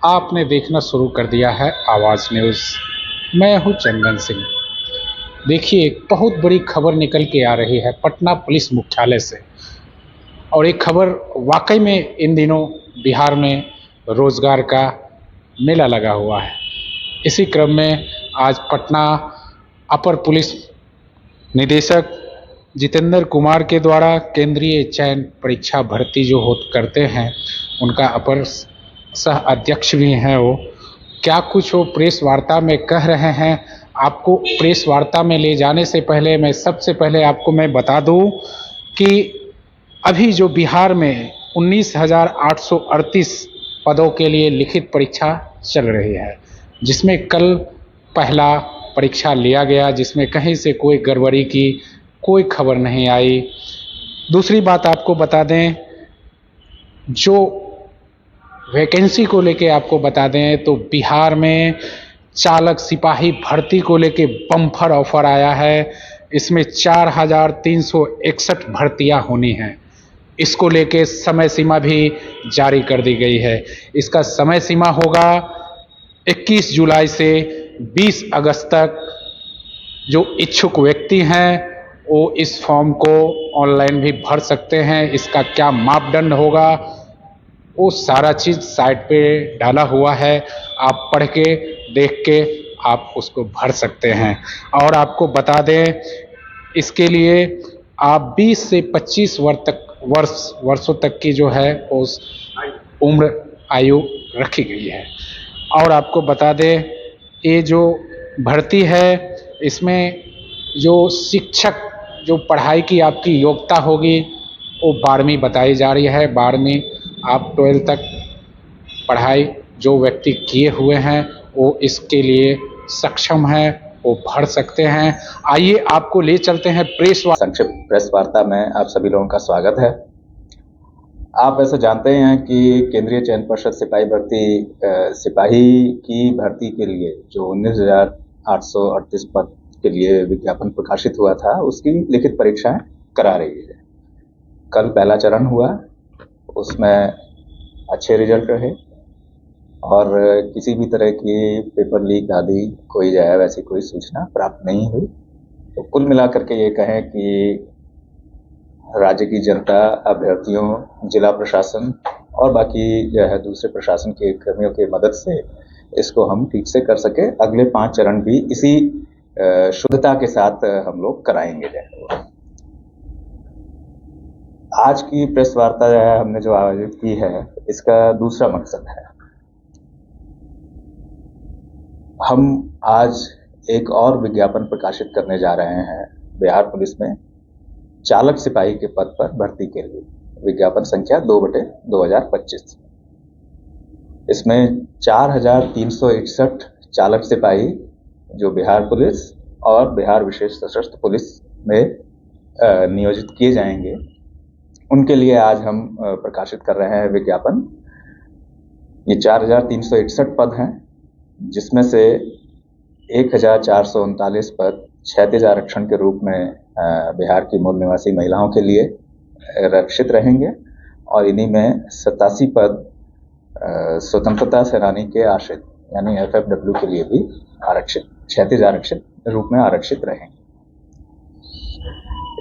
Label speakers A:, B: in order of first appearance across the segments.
A: आपने देखना शुरू कर दिया है आवाज़ न्यूज़। मैं हूं चंदन सिंह। देखिए, एक बहुत बड़ी खबर निकल के आ रही है पटना पुलिस मुख्यालय से, और एक खबर वाकई में इन दिनों बिहार में रोजगार का मेला लगा हुआ है। इसी क्रम में आज पटना अपर पुलिस निदेशक जितेंद्र कुमार के द्वारा केंद्रीय चयन परीक्षा भर्ती जो हो करते हैं, उनका अपर सह अध्यक्ष भी हैं वो, क्या कुछ वो प्रेस वार्ता में कह रहे हैं। आपको प्रेस वार्ता में ले जाने से पहले मैं सबसे पहले आपको मैं बता दूं कि अभी जो बिहार में 19,838 पदों के लिए लिखित परीक्षा चल रही है, जिसमें कल पहला परीक्षा लिया गया, जिसमें कहीं से कोई गड़बड़ी की कोई खबर नहीं आई। दूसरी बात आपको बता दें, जो वैकेंसी को लेके आपको बता दें तो बिहार में चालक सिपाही भर्ती को लेके बम्पर ऑफर आया है। इसमें 4,361 भर्तियां होनी हैं। इसको लेके समय सीमा भी जारी कर दी गई है। इसका समय सीमा होगा 21 जुलाई से 20 अगस्त तक। जो इच्छुक व्यक्ति हैं वो इस फॉर्म को ऑनलाइन भी भर सकते हैं। इसका क्या मापदंड होगा वो सारा चीज़ साइट पे डाला हुआ है, आप पढ़ के देख के आप उसको भर सकते हैं। और आपको बता दें, इसके लिए आप 20 से 25 वर्षों तक की जो है उस उम्र आयु रखी गई है। और आपको बता दें, ये जो भर्ती है इसमें जो शिक्षक जो पढ़ाई की आपकी योग्यता होगी वो 12वीं बताई जा रही है। 12वीं आप 12 तक पढ़ाई जो व्यक्ति किए हुए हैं वो इसके लिए सक्षम हैं, वो भर सकते हैं। आइए आपको ले चलते हैं
B: संक्षिप्त प्रेस वार्ता में आप सभी लोगों का स्वागत है। आप ऐसे जानते हैं कि केंद्रीय चयन पर्षद सिपाही भर्ती सिपाही की भर्ती के लिए जो 19,838 पद के लिए विज्ञापन प्रकाशित हुआ था, उसकी लिखित परीक्षाएं करा रही है। कल पहला चरण हुआ, उसमें अच्छे रिजल्ट रहे और किसी भी तरह की पेपर लीक आदि कोई जो है वैसी कोई सूचना प्राप्त नहीं हुई। तो कुल मिलाकर के ये कहें कि राज्य की जनता, अभ्यर्थियों, जिला प्रशासन और बाकी जो है दूसरे प्रशासन के कर्मियों की मदद से इसको हम ठीक से कर सके। अगले 5 चरण भी इसी शुद्धता के साथ हम लोग कराएंगे। आज की प्रेस वार्ता जो है हमने जो आयोजित की है, इसका दूसरा मकसद है, हम आज एक और विज्ञापन प्रकाशित करने जा रहे हैं बिहार पुलिस में चालक सिपाही के पद पर भर्ती के लिए। विज्ञापन संख्या 2/2025। इसमें 4,361 चालक सिपाही जो बिहार पुलिस और बिहार विशेष सशस्त्र पुलिस में नियोजित किए जाएंगे, उनके लिए आज हम प्रकाशित कर रहे हैं विज्ञापन। ये 4,361 पद हैं, जिसमें से 1,439 पद क्षैतिज आरक्षण के रूप में बिहार की मूल निवासी महिलाओं के लिए रक्षित रहेंगे और इन्हीं में 87 पद स्वतंत्रता सेनानी के आश्रित यानी FFW के लिए भी आरक्षित, क्षैतिज आरक्षित रूप में आरक्षित रहेंगे।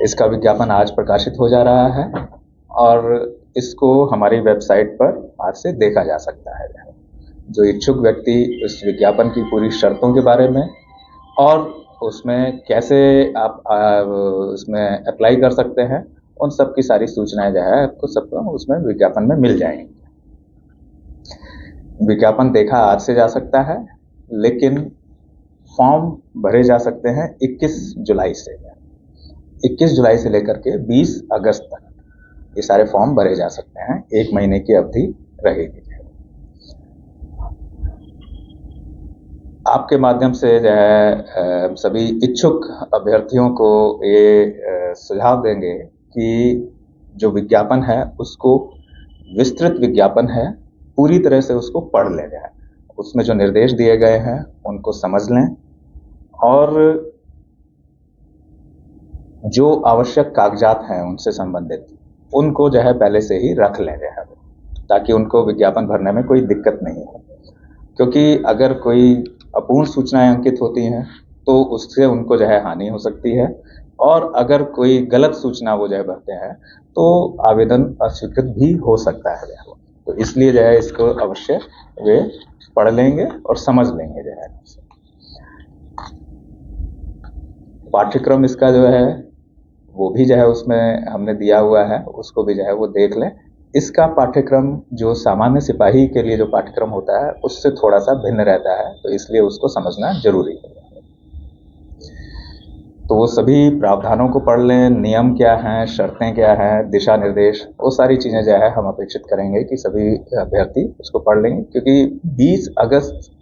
B: इसका विज्ञापन आज प्रकाशित हो जा रहा है और इसको हमारी वेबसाइट पर आज से देखा जा सकता है। जो इच्छुक व्यक्ति इस विज्ञापन की पूरी शर्तों के बारे में और उसमें कैसे आप उसमें अप्लाई कर सकते हैं, उन सब की सारी सूचनाएं जो है आपको सबको उसमें विज्ञापन में मिल जाएंगी। विज्ञापन देखा आज से जा सकता है, लेकिन फॉर्म भरे जा सकते हैं 21 जुलाई से। 21 जुलाई से लेकर के 20 अगस्त तक ये सारे फॉर्म भरे जा सकते हैं। 1 महीने की अवधि रहेगी। आपके माध्यम से जो है सभी इच्छुक अभ्यर्थियों को ये सुझाव देंगे कि जो विज्ञापन है उसको विस्तृत विज्ञापन है, पूरी तरह से उसको पढ़ लें। उसमें जो निर्देश दिए गए हैं उनको समझ लें और जो आवश्यक कागजात हैं उनसे संबंधित उनको जो है पहले से ही रख लें, ताकि उनको विज्ञापन भरने में कोई दिक्कत नहीं हो। क्योंकि अगर कोई अपूर्ण सूचनाएं अंकित होती हैं तो उससे उनको जो है हानि हो सकती है, और अगर कोई गलत सूचना वो जो है भरते हैं तो आवेदन अस्वीकृत भी हो सकता है जो है। तो इसलिए जो है इसको अवश्य वे पढ़ लेंगे और समझ लेंगे जो है। पाठ्यक्रम इसका जो है वो भी जो है उसमें हमने दिया हुआ है, उसको भी जो है वो देख लें। इसका पाठ्यक्रम जो सामान्य सिपाही के लिए जो पाठ्यक्रम होता है उससे थोड़ा सा भिन्न रहता है, तो इसलिए उसको समझना जरूरी है। तो वो सभी प्रावधानों को पढ़ लें, नियम क्या हैं, शर्तें क्या हैं, दिशा निर्देश, वो सारी चीजें जो है हम अपेक्षित करेंगे कि सभी अभ्यर्थी उसको पढ़ लेंगे, क्योंकि 20 अगस्त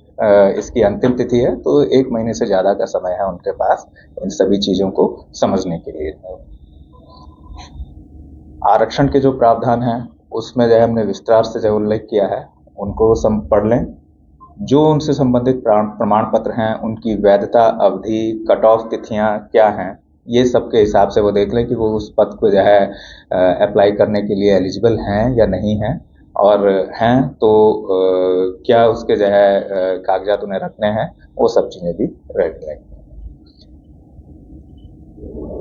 B: इसकी अंतिम तिथि है, तो 1 महीने से ज्यादा का समय है उनके पास इन सभी चीजों को समझने के लिए। आरक्षण के जो प्रावधान हैं उसमें जो है हमने विस्तार से जो उल्लेख किया है उनको पढ़ लें। जो उनसे संबंधित प्रमाण पत्र हैं उनकी वैधता अवधि, कट ऑफ तिथियां क्या हैं, ये सब के हिसाब से वो देख लें कि वो उस पद को जो है अप्लाई करने के लिए एलिजिबल हैं या नहीं हैं, और हैं तो क्या उसके जो है कागजात उन्हें रखने हैं, वो सब चीजें भी रख लें।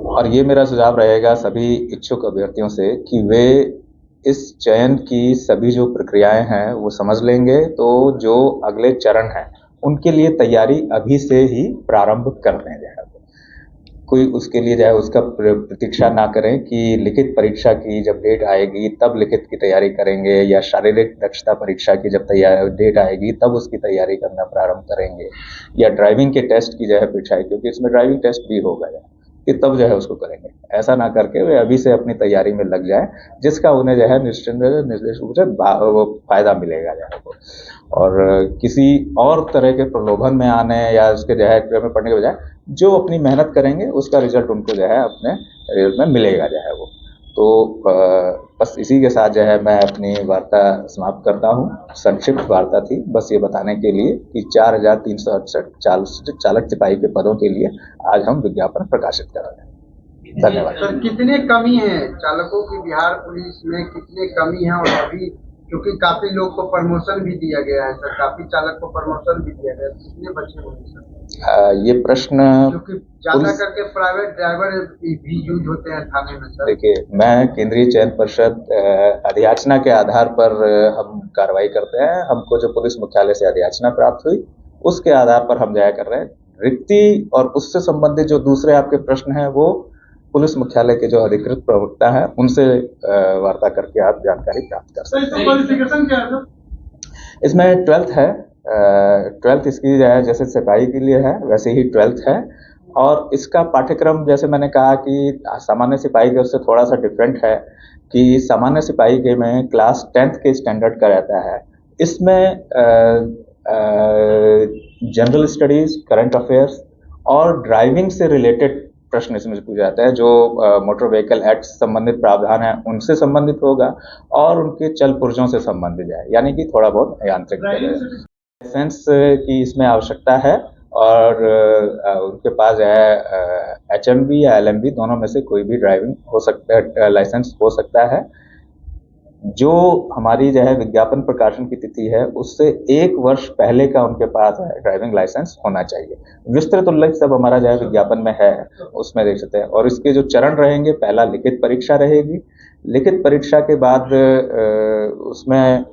B: और ये मेरा सुझाव रहेगा सभी इच्छुक अभ्यर्थियों से कि वे इस चयन की सभी जो प्रक्रियाएं हैं वो समझ लेंगे, तो जो अगले चरण हैं उनके लिए तैयारी अभी से ही प्रारंभ कर दें। कोई उसके लिए जो है उसका प्रतीक्षा ना करें कि लिखित परीक्षा की जब डेट आएगी तब लिखित की तैयारी करेंगे, या शारीरिक दक्षता परीक्षा की जब डेट आएगी तब उसकी तैयारी करना प्रारंभ करेंगे, या ड्राइविंग के टेस्ट की जो है परीक्षा, क्योंकि इसमें ड्राइविंग टेस्ट भी होगा कि तब जो है उसको करेंगे। ऐसा ना करके वे अभी से अपनी तैयारी में लग जाए, जिसका उन्हें जो है निश्चित रूप से फायदा मिलेगा जो है। और किसी और तरह के प्रलोभन में आने या उसके जो है में पढ़ने के बजाय जो अपनी मेहनत करेंगे उसका रिजल्ट उनको जो है अपने रिजल्ट में मिलेगा जो है वो। तो बस इसी के साथ जो है मैं अपनी वार्ता समाप्त करता हूँ। संक्षिप्त वार्ता थी, बस ये बताने के लिए कि 4368 चालक सिपाही के पदों के लिए आज हम विज्ञापन प्रकाशित कर रहे हैं। धन्यवाद।
C: सर, कितने कमी है चालकों की बिहार पुलिस में, कितने कमी है? और अभी क्योंकि काफी लोग को प्रमोशन भी दिया गया है सर, काफी चालक को प्रमोशन भी दिया गया है, कितने बचे होंगे सर?
B: ये प्रश्न
C: क्योंकि ज्यादा करके प्राइवेट ड्राइवर भी यूज होते हैं थाने में सर।
B: देखिए, मैं केंद्रीय चयन परिषद अधियाचना के आधार पर हम कार्रवाई करते हैं। हमको जो पुलिस मुख्यालय से अधियाचना प्राप्त हुई उसके आधार पर हम जाया कर रहे हैं। रिक्ति और उससे संबंधित जो दूसरे आपके प्रश्न हैं वो पुलिस मुख्यालय के जो अधिकृत प्रवक्ता हैं उनसे वार्ता करके आप जानकारी प्राप्त कर सकते हैं।
C: क्वालिफिकेशन क्या है?
B: इसमें 12th है, 12th इसकी जो है जैसे सिपाही के लिए है वैसे ही 12th है। और इसका पाठ्यक्रम जैसे मैंने कहा कि सामान्य सिपाही के उससे थोड़ा सा डिफरेंट है कि सामान्य सिपाही के में क्लास 10th के स्टैंडर्ड का रहता है। इसमें जनरल स्टडीज, करंट अफेयर्स और ड्राइविंग से रिलेटेड प्रश्न इसमें पूछा जाता है। जो मोटर व्हीकल एक्ट संबंधित प्रावधान है उनसे संबंधित होगा और उनके चल पुर्जों से संबंधित है, यानी कि थोड़ा बहुत यांत्रिक लाइसेंस की इसमें आवश्यकता है। और उनके पास जो है HMV या LMV दोनों में से कोई भी ड्राइविंग हो सकता है, लाइसेंस हो सकता है। जो हमारी जो है विज्ञापन प्रकाशन की तिथि है उससे 1 वर्ष पहले का उनके पास ड्राइविंग लाइसेंस होना चाहिए। विस्तृत उल्लेख सब हमारा जो है विज्ञापन में है, उसमें देख सकते हैं। और इसके जो चरण रहेंगे, पहला लिखित परीक्षा रहेगी। लिखित परीक्षा के बाद उसमें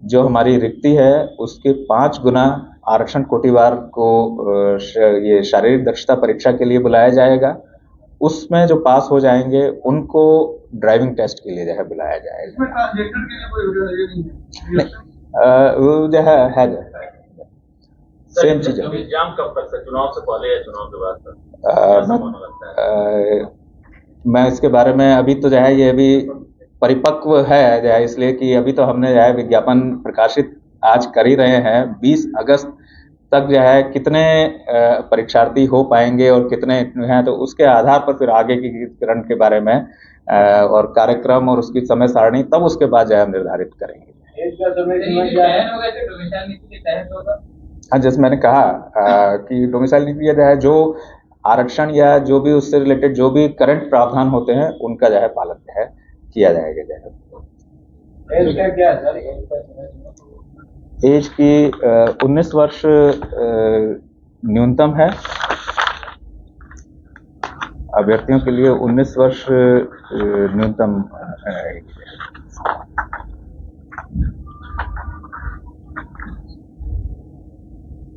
B: जो हमारी रिक्ति है उसके 5 गुना आरक्षण कोटिवार को ये शारीरिक दक्षता परीक्षा के लिए बुलाया जाएगा। उसमें जो पास हो जाएंगे उनको ड्राइविंग टेस्ट के लिए जो है बुलाया जाएगा। वो जो है सेम चीज है।
D: एग्जाम कब तक सर, चुनाव से पहले या चुनाव के बाद सर?
B: मैं इसके बारे में अभी तो जो है ये अभी परिपक्व है जो है, इसलिए कि अभी तो हमने जो है विज्ञापन प्रकाशित आज कर ही रहे हैं। 20 अगस्त तक जो है कितने परीक्षार्थी हो पाएंगे और कितने हैं, तो उसके आधार पर फिर आगे की चरण के बारे में और कार्यक्रम और उसकी समय सारणी तब उसके बाद जो है हम निर्धारित करेंगे। हाँ, जैसे मैंने कहा कि डोमिसाइल नीति जो है, जो आरक्षण या जो भी उससे रिलेटेड जो भी करंट प्रावधान होते हैं उनका जो है पालन है किया जाएगा। एज की 19 वर्ष न्यूनतम है। अभ्यर्थियों के लिए 19 वर्ष न्यूनतम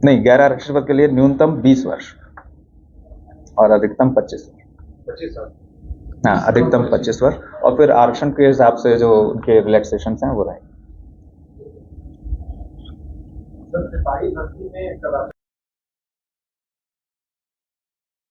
B: नहीं, गैर आरक्षित पद के लिए न्यूनतम 20 वर्ष और अधिकतम 25 वर्ष। हाँ, अधिकतम 25 वर्ष, और फिर आरक्षण के हिसाब से जो उनके रिलैक्सेशन हैं वो रहेंगे।
C: सिपाही भर्ती में